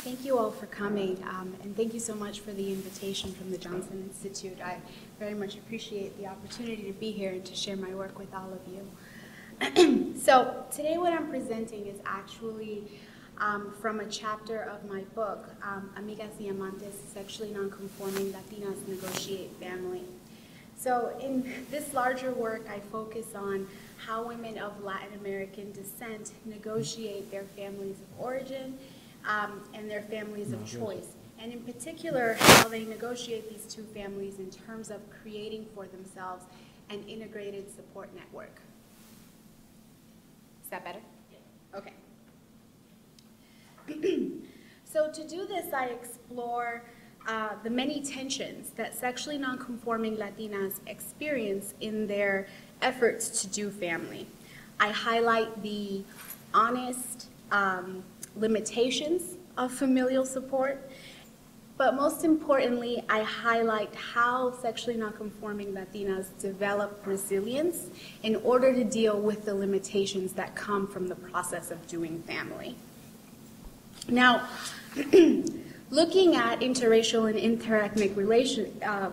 Thank you all for coming, and thank you so much for the invitation from the Johnson Institute. I very much appreciate the opportunity to be here and to share my work with all of you. So today what I'm presenting is actually from a chapter of my book, Amigas y Amantes, Sexually Nonconforming Latinas Negotiate Family. So in this larger work, I focus on how women of Latin American descent negotiate their families of origin and their families of choice. And in particular, how they negotiate these two families in terms of creating for themselves an integrated support network. Is that better? Yeah. Okay. So to do this, I explore the many tensions that sexually nonconforming Latinas experience in their efforts to do family. I highlight the honest limitations of familial support, but most importantly, I highlight how sexually nonconforming Latinas develop resilience in order to deal with the limitations that come from the process of doing family. Now, looking at interracial and interethnic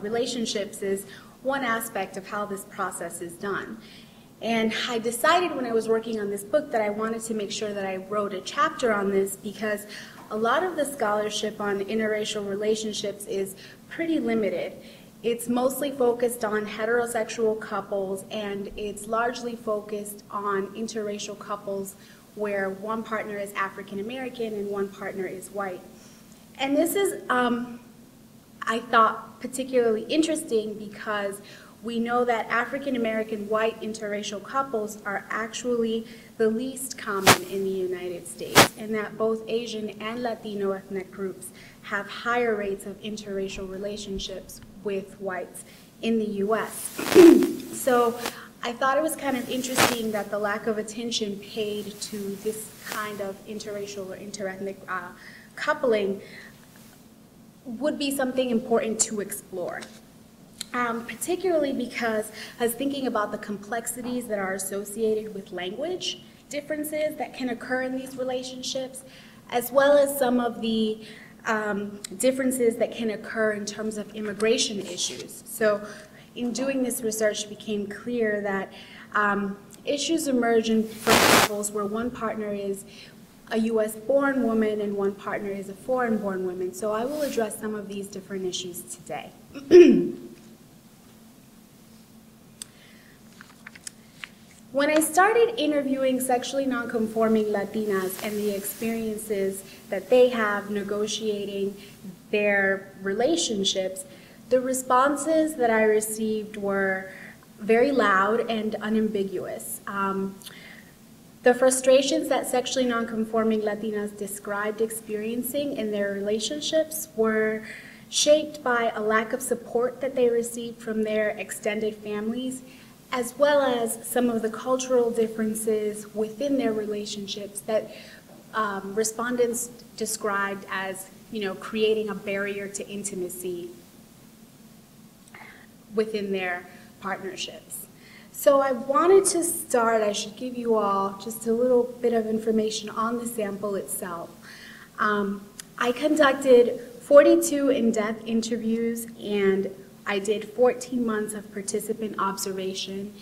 relationships is one aspect of how this process is done. And I decided when I was working on this book that I wanted to make sure that I wrote a chapter on this because a lot of the scholarship on interracial relationships is pretty limited. It's mostly focused on heterosexual couples, and it's largely focused on interracial couples where one partner is African American and one partner is white. And this is, I thought, particularly interesting because we know that African American white interracial couples are actually the least common in the United States, and that both Asian and Latino ethnic groups have higher rates of interracial relationships with whites in the US. So I thought it was kind of interesting that the lack of attention paid to this kind of interracial or interethnic coupling would be something important to explore. Particularly because I was thinking about the complexities that are associated with language differences that can occur in these relationships, as well as some of the differences that can occur in terms of immigration issues. So in doing this research, it became clear that issues emerge in couples where one partner is a US-born woman and one partner is a foreign-born woman. So I will address some of these different issues today. When I started interviewing sexually nonconforming Latinas and the experiences that they have negotiating their relationships, the responses that I received were very loud and unambiguous. The frustrations that sexually nonconforming Latinas described experiencing in their relationships were shaped by a lack of support that they received from their extended families, as well as some of the cultural differences within their relationships that respondents described as, creating a barrier to intimacy within their partnerships. So I wanted to start, I should give you all just a little bit of information on the sample itself. I conducted 42 in-depth interviews, and I did 14 months of participant observation,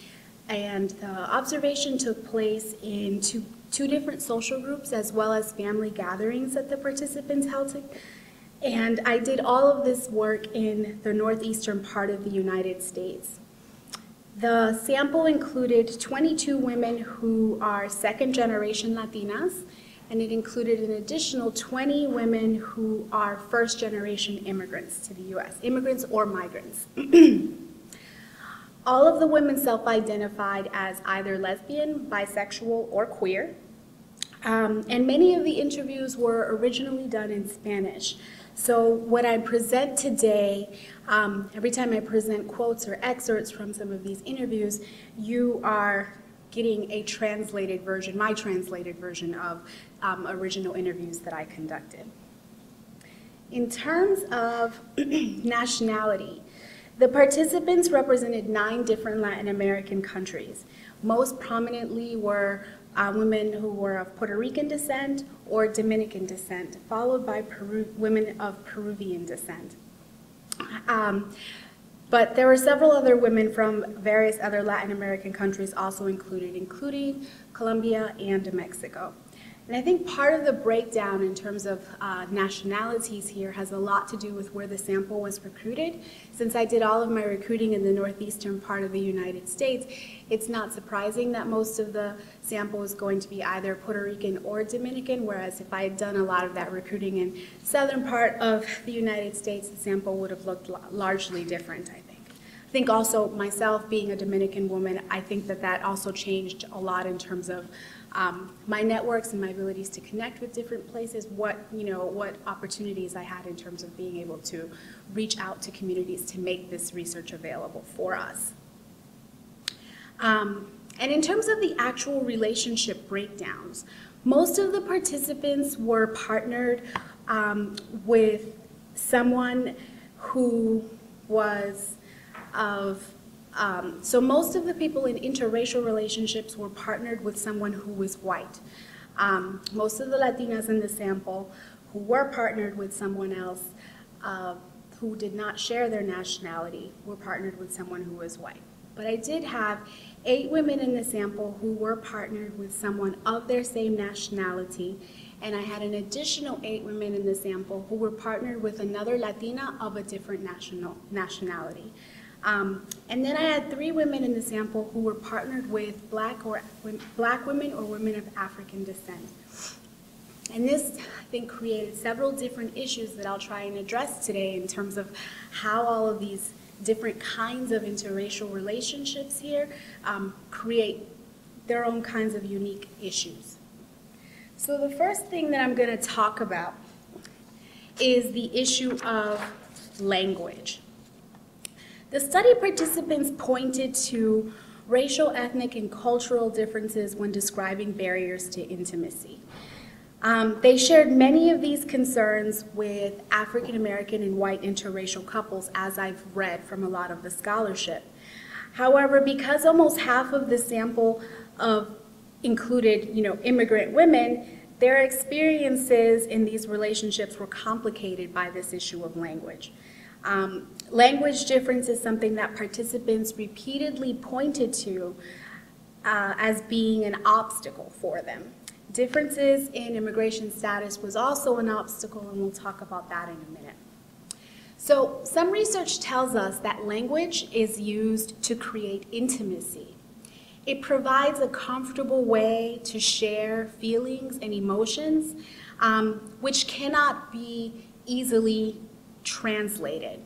and the observation took place in two different social groups as well as family gatherings that the participants held. And I did all of this work in the northeastern part of the United States. The sample included 22 women who are second-generation Latinas, and it included an additional 20 women who are first-generation immigrants to the U.S., immigrants or migrants. All of the women self-identified as either lesbian, bisexual, or queer, and many of the interviews were originally done in Spanish. So what I present today, every time I present quotes or excerpts from some of these interviews, you are getting a translated version, my translated version of original interviews that I conducted. In terms of nationality, the participants represented 9 different Latin American countries. Most prominently were women who were of Puerto Rican descent or Dominican descent, followed by women of Peruvian descent. But there were several other women from various other Latin American countries also included, including Colombia and Mexico. And I think part of the breakdown in terms of nationalities here has a lot to do with where the sample was recruited. Since I did all of my recruiting in the northeastern part of the United States, it's not surprising that most of the sample is going to be either Puerto Rican or Dominican, whereas if I had done a lot of that recruiting in southern part of the United States, the sample would have looked largely different, I think. I think also myself being a Dominican woman, I think that that also changed a lot in terms of my networks and my abilities to connect with different places, what opportunities I had in terms of being able to reach out to communities to make this research available for us. And in terms of the actual relationship breakdowns, most of the participants were partnered with someone who was so most of the people in interracial relationships were partnered with someone who was white. Most of the Latinas in the sample who were partnered with someone else who did not share their nationality were partnered with someone who was white. But I did have 8 women in the sample who were partnered with someone of their same nationality, and I had an additional 8 women in the sample who were partnered with another Latina of a different nationality. And then I had 3 women in the sample who were partnered with black women or women of African descent. And this, I think, created several different issues that I'll try and address today in terms of how all of these different kinds of interracial relationships here create their own kinds of unique issues. So the first thing that I'm going to talk about is the issue of language. The study participants pointed to racial, ethnic, and cultural differences when describing barriers to intimacy. They shared many of these concerns with African American and white interracial couples, as I've read from a lot of the scholarship. However, because almost half of the sample included, immigrant women, their experiences in these relationships were complicated by this issue of language. Language difference is something that participants repeatedly pointed to as being an obstacle for them. Differences in immigration status was also an obstacle, and we'll talk about that in a minute. So some research tells us that language is used to create intimacy. It provides a comfortable way to share feelings and emotions, which cannot be easily translated.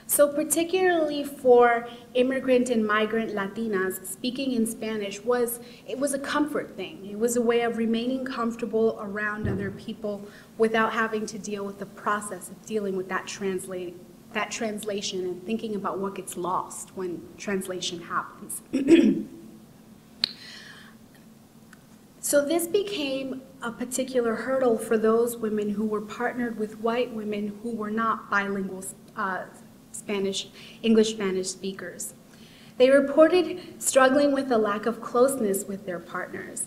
So particularly for immigrant and migrant Latinas, speaking in Spanish was a comfort thing. It was a way of remaining comfortable around other people without having to deal with the process of dealing with that translation and thinking about what gets lost when translation happens. So this became a particular hurdle for those women who were partnered with white women who were not bilingual English-Spanish speakers. They reported struggling with a lack of closeness with their partners.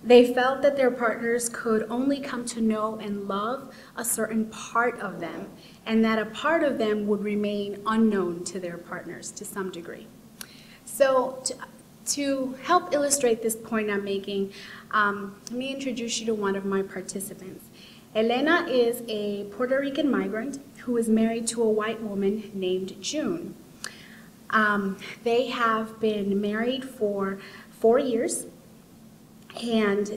They felt that their partners could only come to know and love a certain part of them, and that a part of them would remain unknown to their partners to some degree. So to help illustrate this point I'm making, let me introduce you to one of my participants. Elena is a Puerto Rican migrant who is married to a white woman named June. They have been married for 4 years, and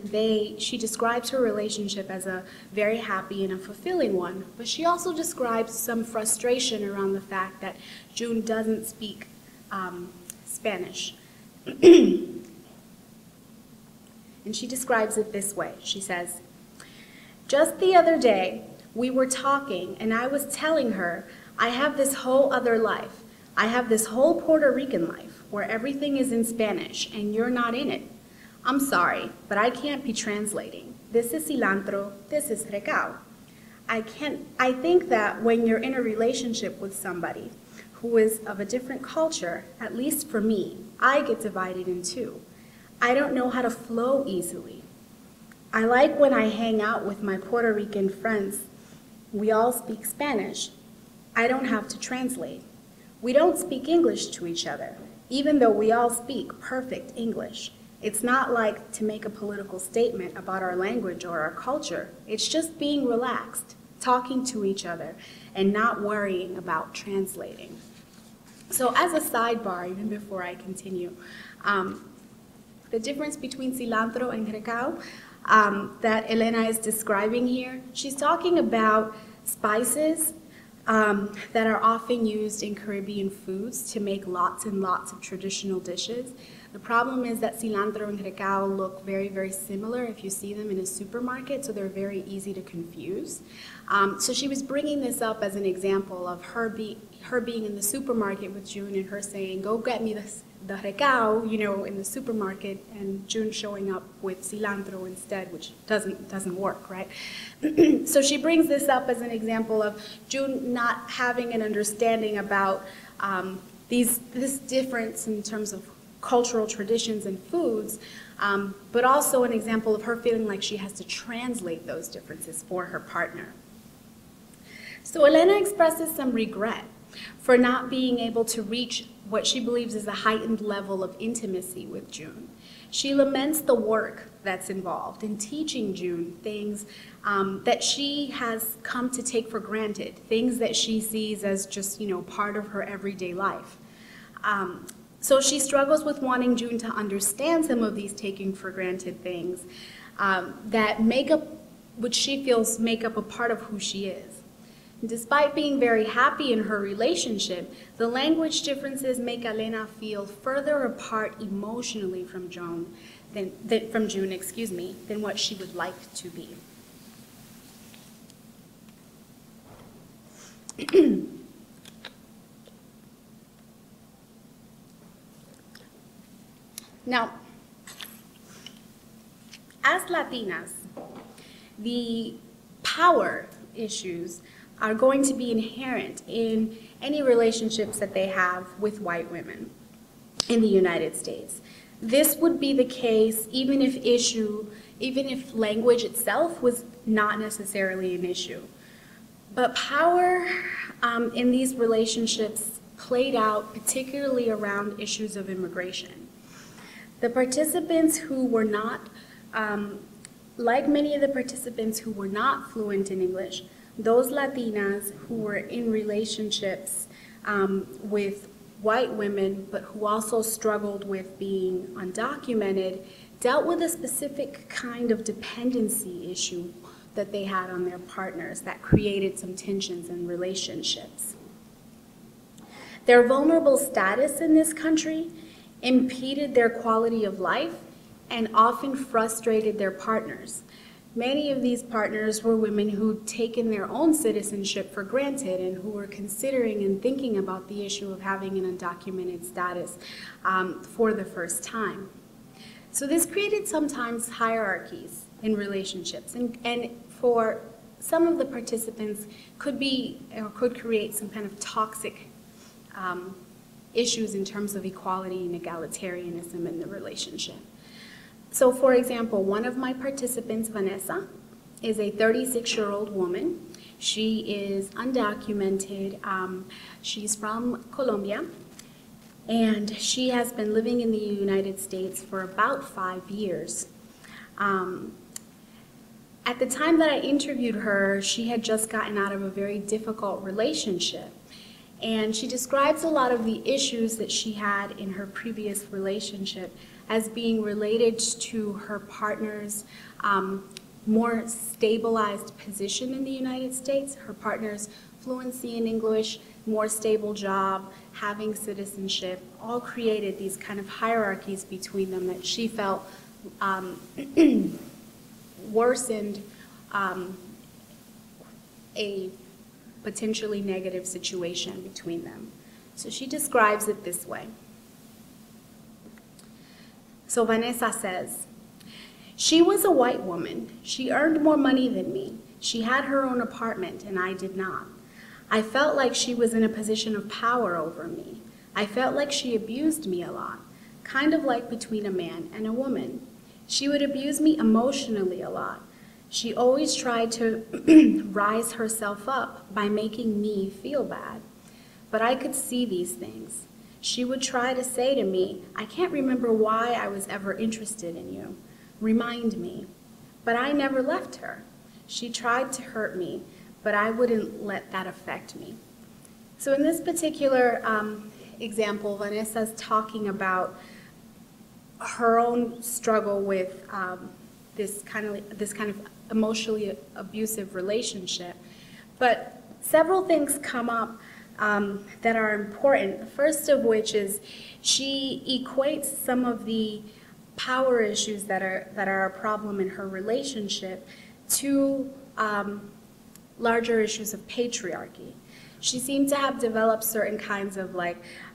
she describes her relationship as a very happy and a fulfilling one, but she also describes some frustration around the fact that June doesn't speak Spanish. And she describes it this way. She says, "Just the other day, we were talking, and I was telling her, I have this whole other life. I have this whole Puerto Rican life where everything is in Spanish, and you're not in it. I'm sorry, but I can't be translating. This is cilantro, this is recao. I think that when you're in a relationship with somebody who is of a different culture, at least for me, I get divided in two. I don't know how to flow easily. I like when I hang out with my Puerto Rican friends. We all speak Spanish. I don't have to translate. We don't speak English to each other, even though we all speak perfect English. It's not like to make a political statement about our language or our culture. It's just being relaxed, talking to each other, and not worrying about translating. So as a sidebar, even before I continue, the difference between cilantro and recao that Elena is describing here, she's talking about spices that are often used in Caribbean foods to make lots and lots of traditional dishes. The problem is that cilantro and recao look very, very similar if you see them in a supermarket, so they're very easy to confuse. So she was bringing this up as an example of her being in the supermarket with June and her saying, go get me the recao, in the supermarket, and June showing up with cilantro instead, which doesn't work, right? So she brings this up as an example of June not having an understanding about this difference in terms of cultural traditions and foods, but also an example of her feeling like she has to translate those differences for her partner. So Elena expresses some regret for not being able to reach what she believes is a heightened level of intimacy with June. She laments the work that's involved in teaching June things that she has come to take for granted, things that she sees as just, part of her everyday life. So she struggles with wanting June to understand some of these taking for granted things which she feels make up a part of who she is. Despite being very happy in her relationship, the language differences make Elena feel further apart emotionally from June than what she would like to be. Now, as Latinas, the power issues are going to be inherent in any relationships that they have with white women in the United States. This would be the case even if language itself was not necessarily an issue. But power in these relationships played out particularly around issues of immigration. The participants who were not, like many of the participants who were not fluent in English, those Latinas who were in relationships with white women, but who also struggled with being undocumented, dealt with a specific kind of dependency issue that they had on their partners that created some tensions in relationships. Their vulnerable status in this country impeded their quality of life and often frustrated their partners. Many of these partners were women who'd taken their own citizenship for granted and who were considering and thinking about the issue of having an undocumented status for the first time. So this created sometimes hierarchies in relationships, and for some of the participants could create some kind of toxic issues in terms of equality and egalitarianism in the relationship. So for example, one of my participants, Vanessa, is a 36-year-old woman. She is undocumented. She's from Colombia, and she has been living in the United States for about 5 years. At the time that I interviewed her, she had just gotten out of a very difficult relationship. And she describes a lot of the issues that she had in her previous relationship as being related to her partner's more stabilized position in the United States, her partner's fluency in English, more stable job, having citizenship, all created these kind of hierarchies between them that she felt worsened a potentially negative situation between them. So she describes it this way. So Vanessa says, "She was a white woman. She earned more money than me. She had her own apartment and I did not. I felt like she was in a position of power over me. I felt like she abused me a lot, kind of like between a man and a woman. She would abuse me emotionally a lot. She always tried to rise herself up by making me feel bad. But I could see these things. She would try to say to me, I can't remember why I was ever interested in you. Remind me. But I never left her. She tried to hurt me, but I wouldn't let that affect me. So in this particular example, Vanessa's talking about her own struggle with this kind of emotionally abusive relationship. But several things come up that are important. The first of which is she equates some of the power issues that are a problem in her relationship to larger issues of patriarchy. She seemed to have developed certain kinds of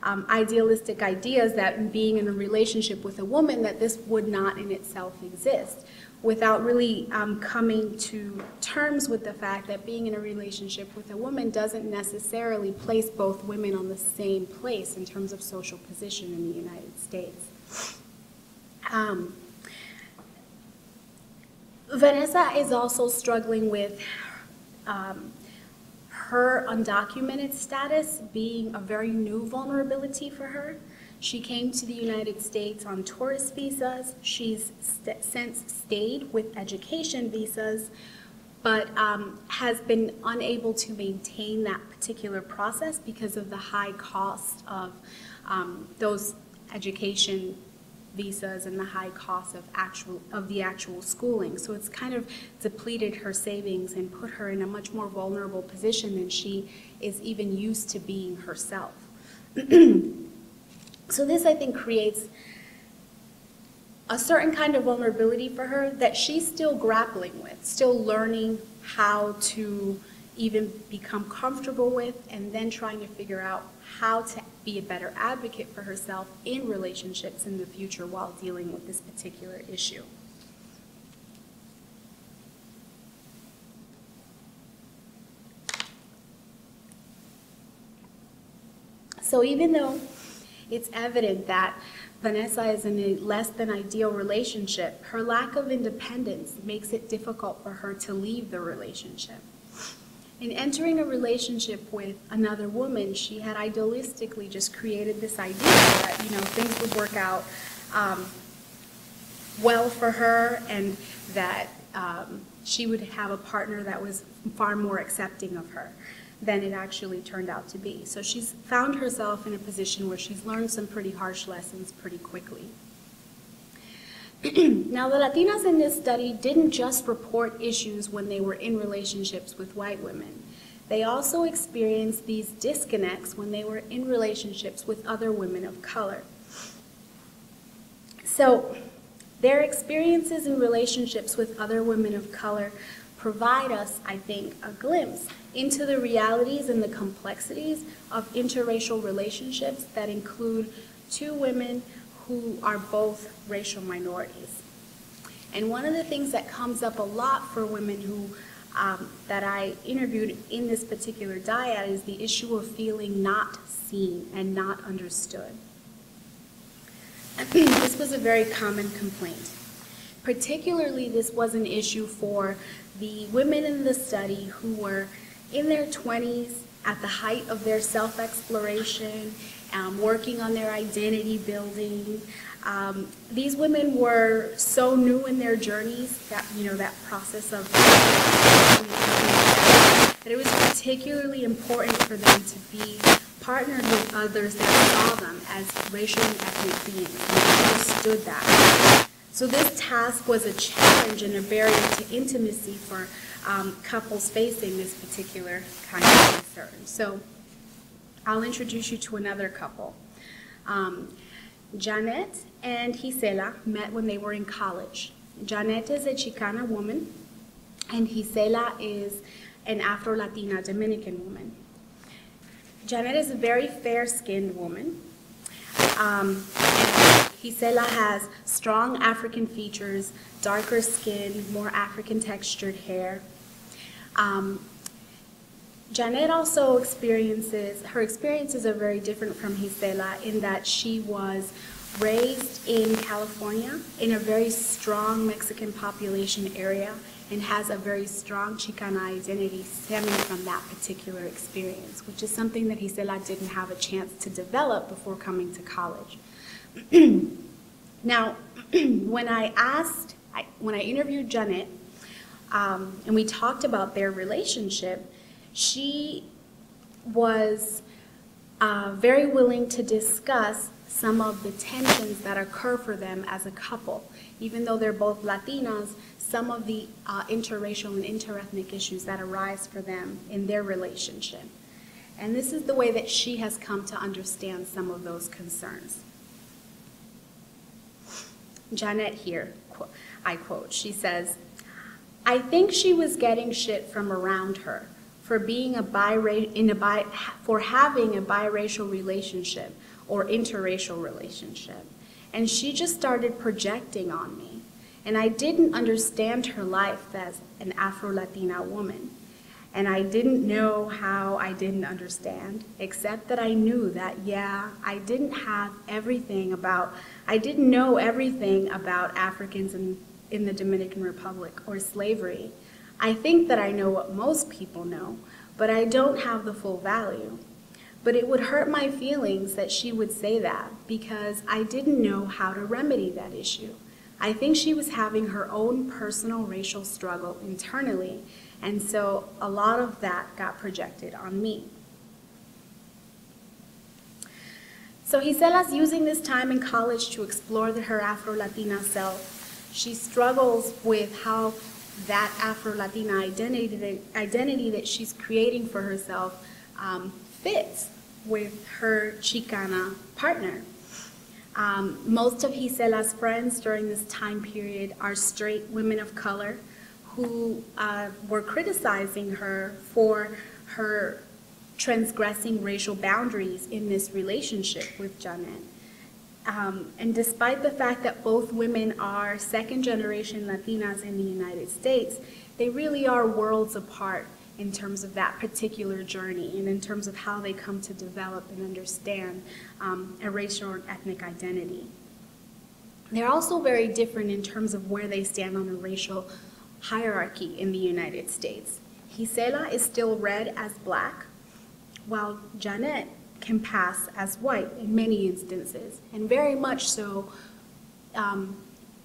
idealistic ideas that being in a relationship with a woman, that this would not in itself exist, without really coming to terms with the fact that being in a relationship with a woman doesn't necessarily place both women on the same place in terms of social position in the United States. Vanessa is also struggling with her undocumented status being a very new vulnerability for her. She came to the United States on tourist visas. She's since stayed with education visas, but has been unable to maintain that particular process because of the high cost of those education visas and the high cost of the actual schooling. So it's kind of depleted her savings and put her in a much more vulnerable position than she is even used to being herself. So this, I think, creates a certain kind of vulnerability for her that she's still grappling with, still learning how to even become comfortable with, and then trying to figure out how to be a better advocate for herself in relationships in the future while dealing with this particular issue. So even though it's evident that Vanessa is in a less than ideal relationship, her lack of independence makes it difficult for her to leave the relationship. In entering a relationship with another woman, she had idealistically just created this idea that, things would work out well for her, and that she would have a partner that was far more accepting of her than it actually turned out to be. So she's found herself in a position where she's learned some pretty harsh lessons pretty quickly. Now, the Latinas in this study didn't just report issues when they were in relationships with white women. They also experienced these disconnects when they were in relationships with other women of color. So their experiences in relationships with other women of color provide us, I think, a glimpse into the realities and the complexities of interracial relationships that include two women who are both racial minorities. And one of the things that comes up a lot for women who that I interviewed in this particular dyad is the issue of feeling not seen and not understood. This was a very common complaint. Particularly, this was an issue for the women in the study who were in their 20s, at the height of their self-exploration, working on their identity building. These women were so new in their journeys, that that process of that it was particularly important for them to be partnered with others that saw them as racial and ethnic beings, and they understood that. So this task was a challenge and a barrier to intimacy for couples facing this particular kind of concern. So I'll introduce you to another couple. Janet and Gisela met when they were in college. Janet is a Chicana woman, and Gisela is an Afro-Latina Dominican woman. Janet is a very fair-skinned woman. And Gisela has strong African features, darker skin, more African textured hair. Janet also her experiences are very different from Gisela in that she was raised in California in a very strong Mexican population area and has a very strong Chicana identity stemming from that particular experience, which is something that Gisela didn't have a chance to develop before coming to college. Now, when I interviewed Janet, and we talked about their relationship, she was very willing to discuss some of the tensions that occur for them as a couple. Even though they're both Latinas, some of the interracial and interethnic issues that arise for them in their relationship. And this is the way that she has come to understand some of those concerns. Janet here, I quote, she says, "I think she was getting shit from around her for being for having a biracial relationship or interracial relationship. And she just started projecting on me. And I didn't understand her life as an Afro-Latina woman. And I didn't know how I didn't understand, except that I knew that, yeah, I didn't know everything about Africans in the Dominican Republic or slavery. I think that I know what most people know, but I don't have the full value. But it would hurt my feelings that she would say that because I didn't know how to remedy that issue. I think she was having her own personal racial struggle internally, and so a lot of that got projected on me." So Gisela's using this time in college to explore her Afro-Latina self. She struggles with how that Afro-Latina identity that she's creating for herself fits with her Chicana partner. Most of Gisela's friends during this time period are straight women of color who were criticizing her for her transgressing racial boundaries in this relationship with Janet. And despite the fact that both women are second-generation Latinas in the United States, they really are worlds apart in terms of that particular journey and in terms of how they come to develop and understand a racial or ethnic identity. They're also very different in terms of where they stand on a racial hierarchy in the United States. Gisela is still read as black, while Janet can pass as white in many instances, and very much so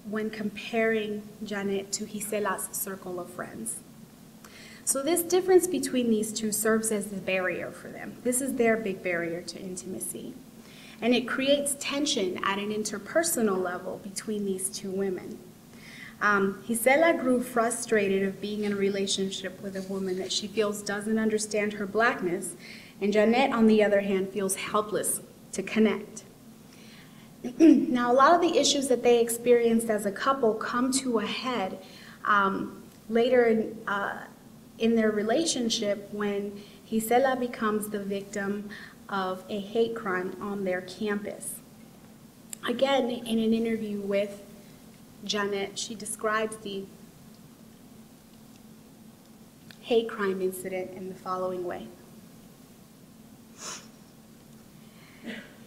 when comparing Janet to Gisela's circle of friends. So this difference between these two serves as the barrier for them. This is their big barrier to intimacy. And it creates tension at an interpersonal level between these two women. Gisela grew frustrated of being in a relationship with a woman that she feels doesn't understand her blackness, and Janet, on the other hand, feels helpless to connect. Now, a lot of the issues that they experienced as a couple come to a head later in their relationship when Gisela becomes the victim of a hate crime on their campus. Again, in an interview with Janet, she describes the hate crime incident in the following way.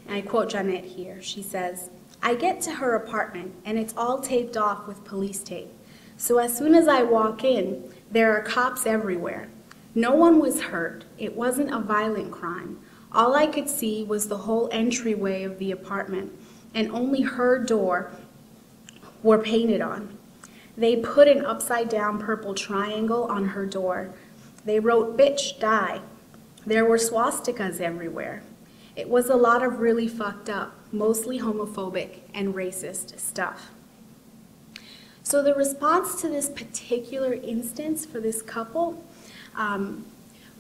I quote Janet here. She says, "I get to her apartment and it's all taped off with police tape. So as soon as I walk in, there are cops everywhere. No one was hurt. It wasn't a violent crime. All I could see was the whole entryway of the apartment, and only her door were painted on. They put an upside-down purple triangle on her door. They wrote, 'Bitch, die.' There were swastikas everywhere. It was a lot of really fucked up, mostly homophobic and racist stuff." So the response to this particular instance for this couple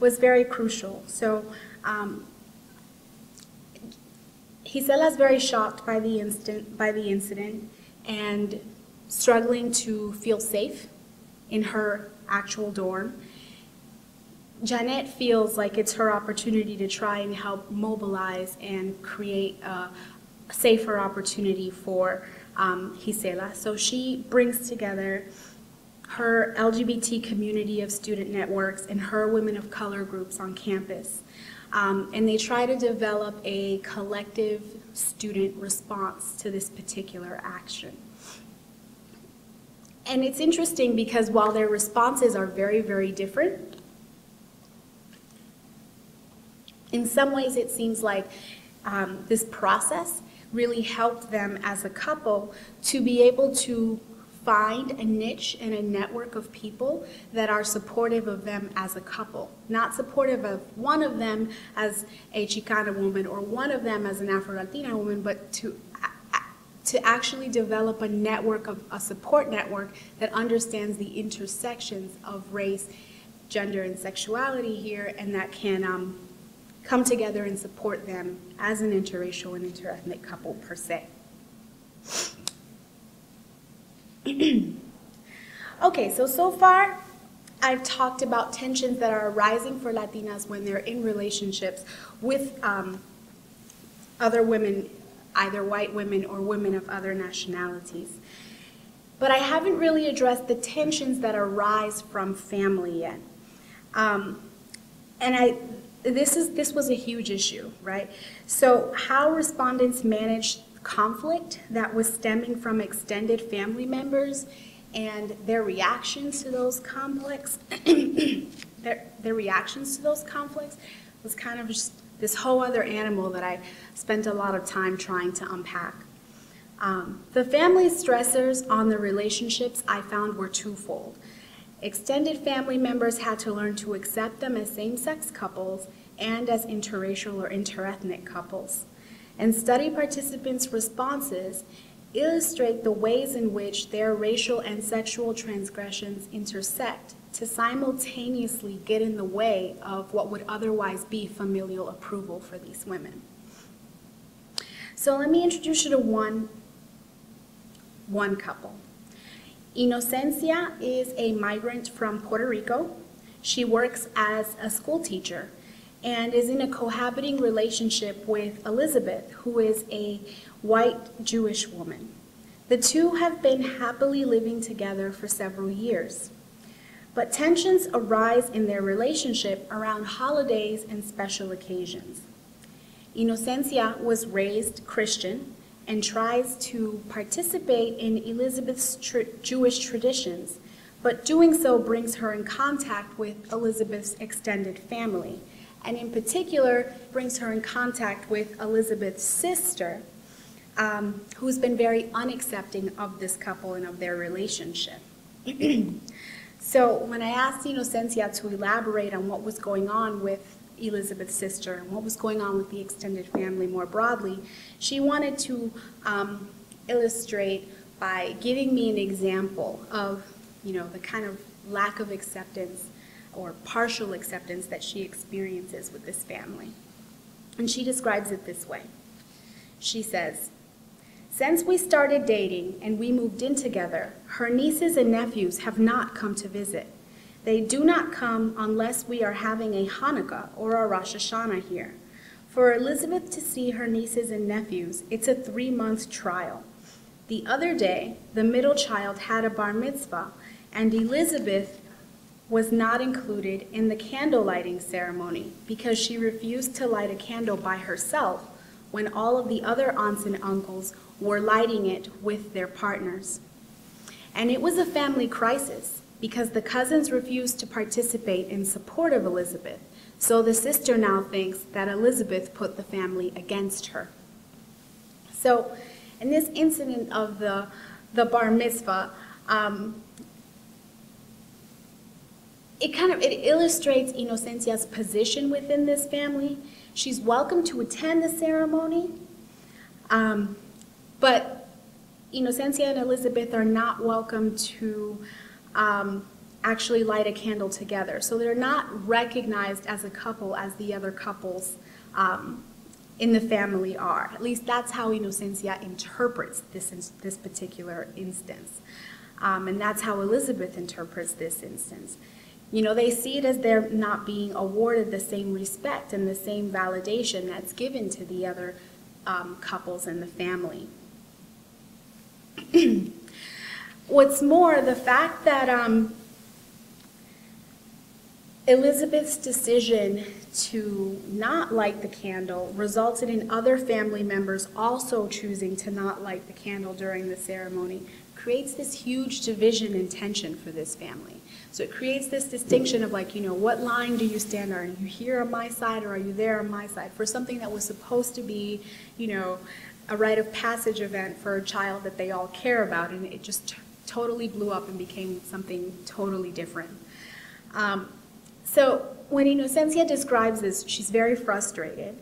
was very crucial. So Gisela's very shocked by the incident and struggling to feel safe in her actual dorm. Janet feels like it's her opportunity to try and help mobilize and create a safer opportunity for Gisela. So she brings together her LGBT community of student networks and her women of color groups on campus. and they try to develop a collective student response to this particular action. And it's interesting because while their responses are very, very different, in some ways it seems like this process really helped them as a couple to be able to find a niche and a network of people that are supportive of them as a couple. Not supportive of one of them as a Chicana woman or one of them as an Afro-Latina woman, but to actually develop a network, a support network that understands the intersections of race, gender, and sexuality here, and that can come together and support them as an interracial and interethnic couple per se. Okay, so far I've talked about tensions that are arising for Latinas when they're in relationships with other women, either white women or women of other nationalities. But I haven't really addressed the tensions that arise from family yet. This was a huge issue, right? So how respondents managed conflict that was stemming from extended family members and their reactions to those conflicts, their reactions to those conflicts was kind of just this whole other animal that I spent a lot of time trying to unpack. The family stressors on the relationships I found were twofold. Extended family members had to learn to accept them as same-sex couples and as interracial or interethnic couples. And study participants' responses illustrate the ways in which their racial and sexual transgressions intersect to simultaneously get in the way of what would otherwise be familial approval for these women. So let me introduce you to one couple. Inocencia is a migrant from Puerto Rico. She works as a school teacher and is in a cohabiting relationship with Elizabeth, who is a white Jewish woman. The two have been happily living together for several years. But tensions arise in their relationship around holidays and special occasions. Inocencia was raised Christian and tries to participate in Elizabeth's Jewish traditions, but doing so brings her in contact with Elizabeth's extended family, and in particular brings her in contact with Elizabeth's sister, who's been very unaccepting of this couple and of their relationship. So when I asked Inocencia to elaborate on what was going on with Elizabeth's sister and what was going on with the extended family more broadly, she wanted to illustrate by giving me an example of the kind of lack of acceptance or partial acceptance that she experiences with this family. And she describes it this way. She says, "Since we started dating and we moved in together, her nieces and nephews have not come to visit. They do not come unless we are having a Hanukkah or a Rosh Hashanah here. For Elizabeth to see her nieces and nephews, it's a 3-month trial. The other day, the middle child had a bar mitzvah, and Elizabeth was not included in the candle lighting ceremony because she refused to light a candle by herself when all of the other aunts and uncles were lighting it with their partners. And it was a family crisis because the cousins refused to participate in support of Elizabeth, so the sister now thinks that Elizabeth put the family against her." So in this incident of the bar mitzvah, it illustrates Inocencia's position within this family. She's welcome to attend the ceremony, but Inocencia and Elizabeth are not welcome to actually light a candle together. So they're not recognized as a couple as the other couples in the family are. At least that's how Inocencia interprets this particular instance. And that's how Elizabeth interprets this instance. They see it as they're not being awarded the same respect and the same validation that's given to the other couples in the family. What's more, the fact that Elizabeth's decision to not light the candle resulted in other family members also choosing to not light the candle during the ceremony. Creates this huge division and tension for this family. So it creates this distinction of like, what line do you stand on? Are you here on my side or are you there on my side? For something that was supposed to be, a rite of passage event for a child that they all care about, and it just totally blew up and became something totally different. So when Inocencia describes this, she's very frustrated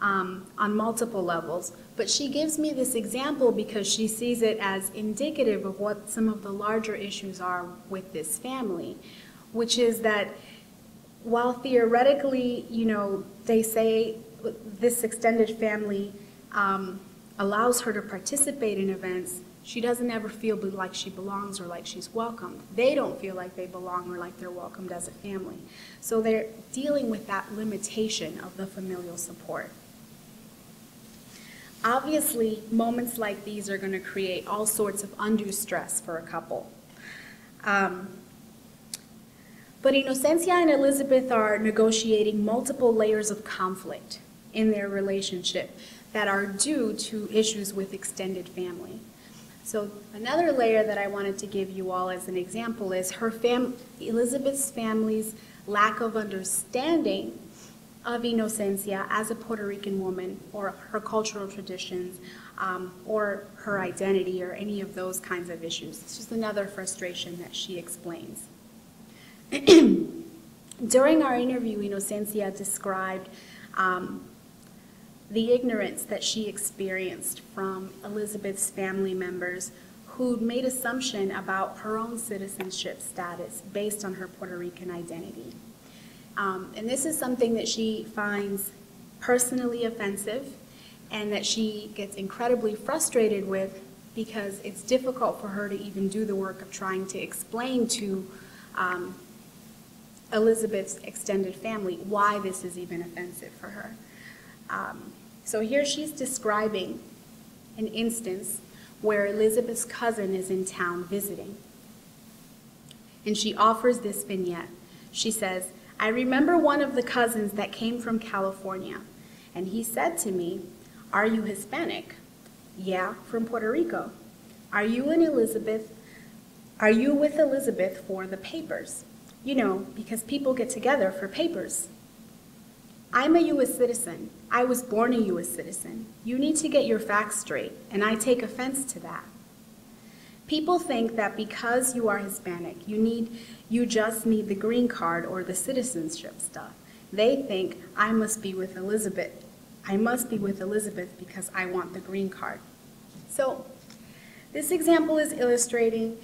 on multiple levels, but she gives me this example because she sees it as indicative of what some of the larger issues are with this family, which is that while theoretically, they say this extended family allows her to participate in events, she doesn't ever feel like she belongs or like she's welcomed. They don't feel like they belong or like they're welcomed as a family. So they're dealing with that limitation of the familial support. Obviously, moments like these are going to create all sorts of undue stress for a couple. But Inocencia and Elizabeth are negotiating multiple layers of conflict in their relationship that are due to issues with extended family. So another layer that I wanted to give you all as an example is Elizabeth's family's lack of understanding of Inocencia as a Puerto Rican woman, or her cultural traditions, or her identity, or any of those kinds of issues. It's just another frustration that she explains. During our interview, Inocencia described the ignorance that she experienced from Elizabeth's family members who made assumption about her own citizenship status based on her Puerto Rican identity. And this is something that she finds personally offensive and that she gets incredibly frustrated with because it's difficult for her to even do the work of trying to explain to Elizabeth's extended family why this is even offensive for her. So here she's describing an instance where Elizabeth's cousin is in town visiting. And she offers this vignette. She says, "I remember one of the cousins that came from California, and he said to me, 'Are you Hispanic?' 'Yeah, from Puerto Rico.' 'Are you with Elizabeth for the papers?' 'Because people get together for papers.' 'I'm a U.S. citizen. I was born a U.S. citizen. You need to get your facts straight, and I take offense to that. People think that because you are Hispanic, you just need the green card or the citizenship stuff. They think I must be with Elizabeth. I must be with Elizabeth because I want the green card." So this example is illustrating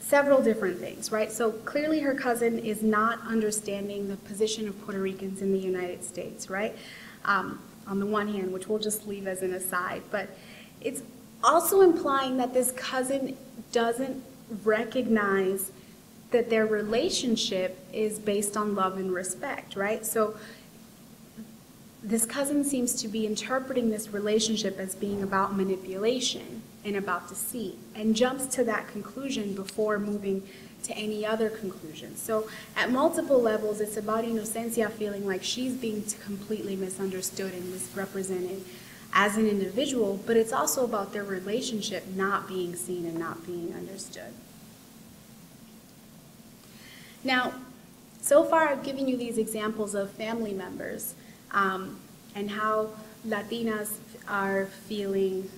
several different things, right? So clearly her cousin is not understanding the position of Puerto Ricans in the United States, right? On the one hand, which we'll just leave as an aside, but it's also implying that this cousin doesn't recognize that their relationship is based on love and respect, right? So this cousin seems to be interpreting this relationship as being about manipulation and about deceit, and jumps to that conclusion before moving to any other conclusion. So at multiple levels, it's about Inocencia feeling like she's being completely misunderstood and misrepresented as an individual, but it's also about their relationship not being seen and not being understood. Now, so far I've given you these examples of family members and how Latinas are feeling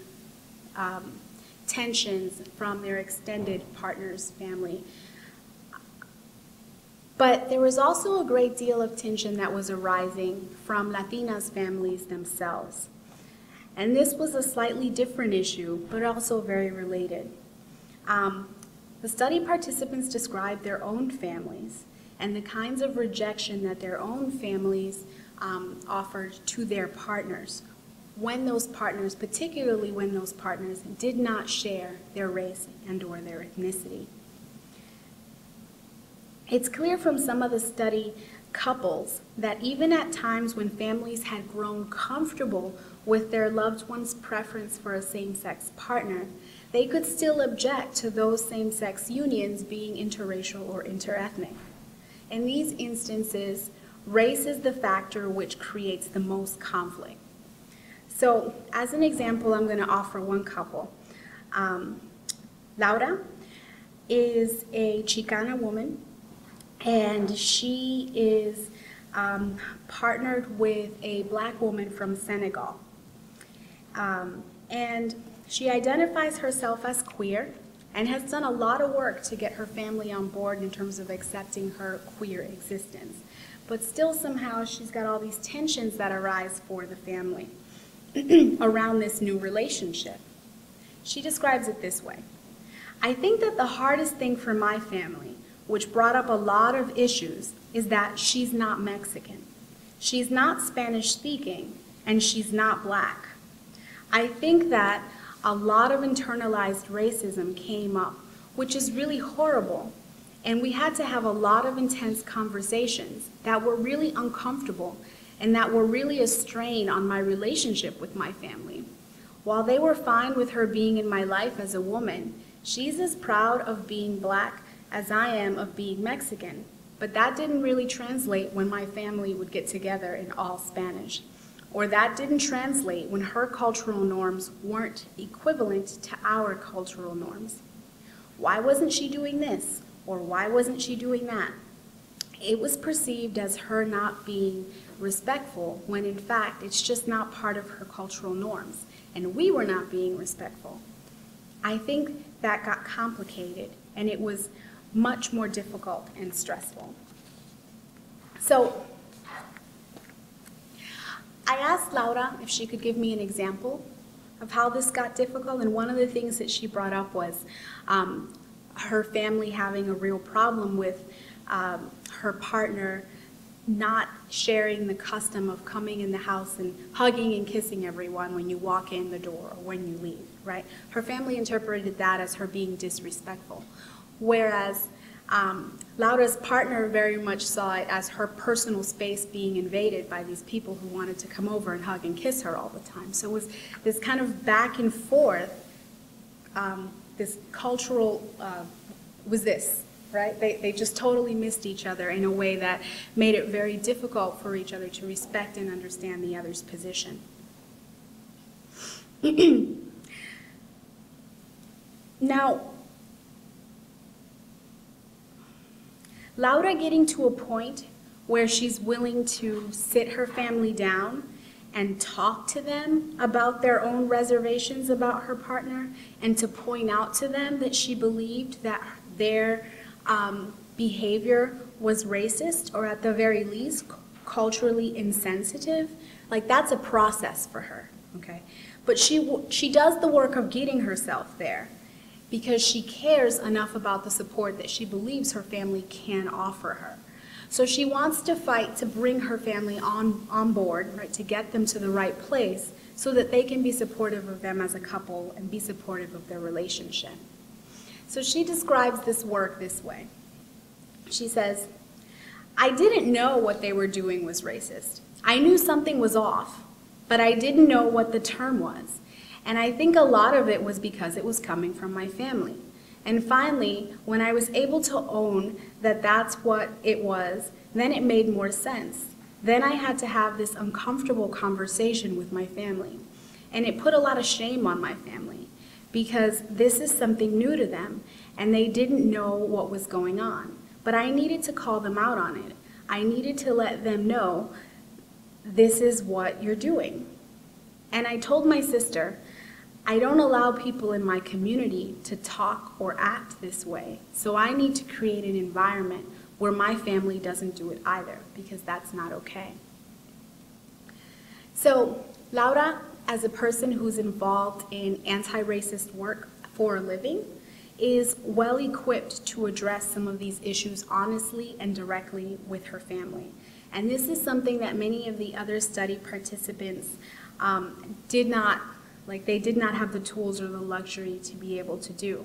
tensions from their extended partner's family. But there was also a great deal of tension that was arising from Latinas' families themselves. And this was a slightly different issue, but also very related. The study participants described their own families and the kinds of rejection that their own families offered to their partners when those partners, particularly when those partners did not share their race and or their ethnicity. It's clear from some of the study couples that even at times when families had grown comfortable with their loved one's preference for a same-sex partner, they could still object to those same-sex unions being interracial or interethnic. In these instances, race is the factor which creates the most conflict. So, as an example, I'm going to offer one couple. Laura is a Chicana woman, and she is partnered with a black woman from Senegal. And she identifies herself as queer and has done a lot of work to get her family on board in terms of accepting her queer existence. But still somehow she's got all these tensions that arise for the family around this new relationship. She describes it this way. I think that the hardest thing for my family, which brought up a lot of issues, is that she's not Mexican. She's not Spanish speaking, and she's not black. I think that a lot of internalized racism came up, which is really horrible. And we had to have a lot of intense conversations that were really uncomfortable and that were really a strain on my relationship with my family. While they were fine with her being in my life as a woman, she's as proud of being black as I am of being Mexican. But that didn't really translate when my family would get together in all Spanish. Or that didn't translate when her cultural norms weren't equivalent to our cultural norms. Why wasn't she doing this? Or why wasn't she doing that? It was perceived as her not being respectful, when in fact it's just not part of her cultural norms, and we were not being respectful. I think that got complicated, and it was much more difficult and stressful. So I asked Laura if she could give me an example of how this got difficult, and one of the things that she brought up was her family having a real problem with her partner not sharing the custom of coming in the house and hugging and kissing everyone when you walk in the door or when you leave, right? Her family interpreted that as her being disrespectful, whereas Laura's partner very much saw it as her personal space being invaded by these people who wanted to come over and hug and kiss her all the time. So it was this kind of back and forth, this cultural, was this, right? They just totally missed each other in a way that made it very difficult for each other to respect and understand the other's position. Now, Laura getting to a point where she's willing to sit her family down and talk to them about their own reservations about her partner, and to point out to them that she believed that their behavior was racist, or at the very least culturally insensitive. Like, that's a process for her, okay? But she does the work of getting herself there because she cares enough about the support that she believes her family can offer her. So she wants to fight to bring her family on board, right, to get them to the right place so that they can be supportive of them as a couple and be supportive of their relationship. So she describes this work this way. She says, I didn't know what they were doing was racist. I knew something was off, but I didn't know what the term was. And I think a lot of it was because it was coming from my family. And finally, when I was able to own that that's what it was, then it made more sense. Then I had to have this uncomfortable conversation with my family. And it put a lot of shame on my family because this is something new to them and they didn't know what was going on. But I needed to call them out on it. I needed to let them know this is what you're doing. And I told my sister, I don't allow people in my community to talk or act this way, so I need to create an environment where my family doesn't do it either, because that's not okay. So Laura, as a person who's involved in anti-racist work for a living, is well equipped to address some of these issues honestly and directly with her family. And this is something that many of the other study participants did not have the tools or the luxury to be able to do.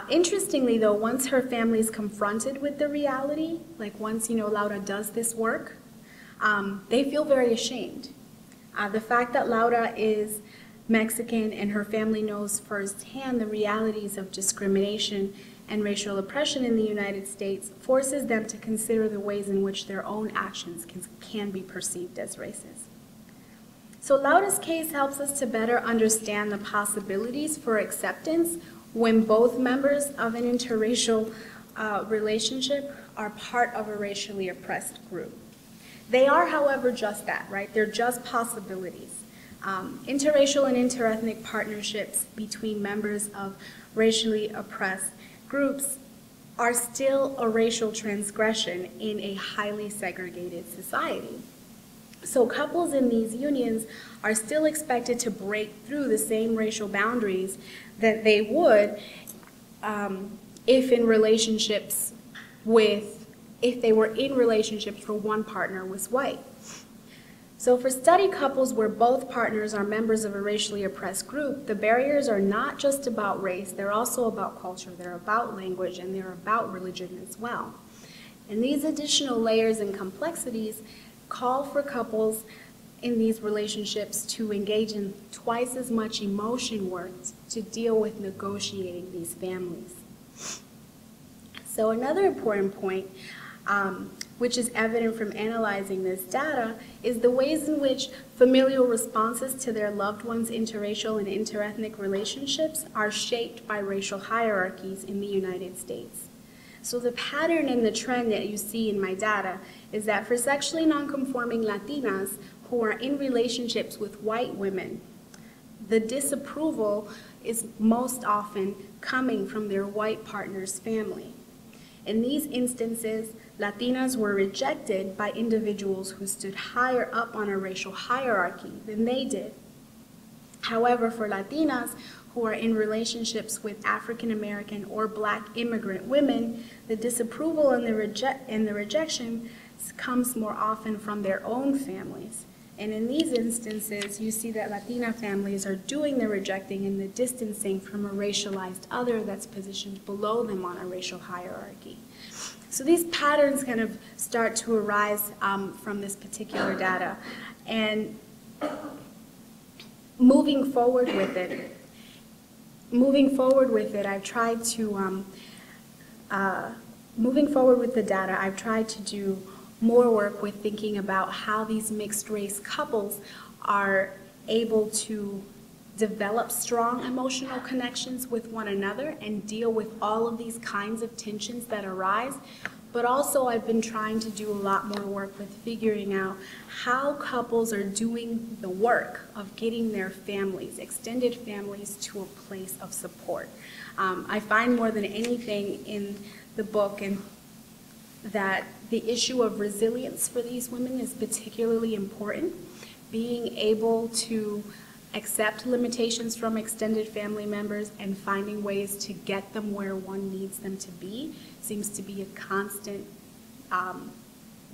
Interestingly though, once her family is confronted with the reality, like once Laura does this work, they feel very ashamed. The fact that Laura is Mexican, and her family knows firsthand the realities of discrimination and racial oppression in the United States, forces them to consider the ways in which their own actions can be perceived as racist. So Laura's case helps us to better understand the possibilities for acceptance when both members of an interracial relationship are part of a racially oppressed group. They are, however, just that, right? They're just possibilities. Interracial and interethnic partnerships between members of racially oppressed groups are still a racial transgression in a highly segregated society. So couples in these unions are still expected to break through the same racial boundaries that they would if they were in relationships where one partner was white. So for study couples where both partners are members of a racially oppressed group, the barriers are not just about race, they're also about culture, they're about language, and they're about religion as well. And these additional layers and complexities call for couples in these relationships to engage in twice as much emotion work to deal with negotiating these families. So another important point, which is evident from analyzing this data, is the ways in which familial responses to their loved ones' interracial and interethnic relationships are shaped by racial hierarchies in the United States. So the pattern and the trend that you see in my data is that for sexually nonconforming Latinas who are in relationships with white women, the disapproval is most often coming from their white partner's family. In these instances, Latinas were rejected by individuals who stood higher up on a racial hierarchy than they did. However, for Latinas who are in relationships with African American or Black immigrant women, the disapproval and the rejection comes more often from their own families. And in these instances, you see that Latina families are doing the rejecting and the distancing from a racialized other that's positioned below them on a racial hierarchy. So these patterns kind of start to arise from this particular data. And moving forward with it, I've tried to, moving forward with the data, I've tried to do more work with thinking about how these mixed race couples are able to develop strong emotional connections with one another and deal with all of these kinds of tensions that arise. But also I've been trying to do a lot more work with figuring out how couples are doing the work of getting their families, extended families, to a place of support. I find more than anything in the book that the issue of resilience for these women is particularly important. Being able to accept limitations from extended family members and finding ways to get them where one needs them to be seems to be a constant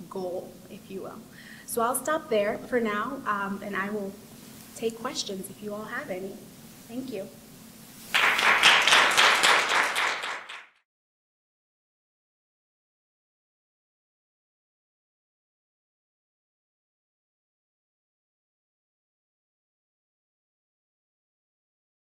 goal, if you will. So I'll stop there for now, and I will take questions if you all have any. Thank you.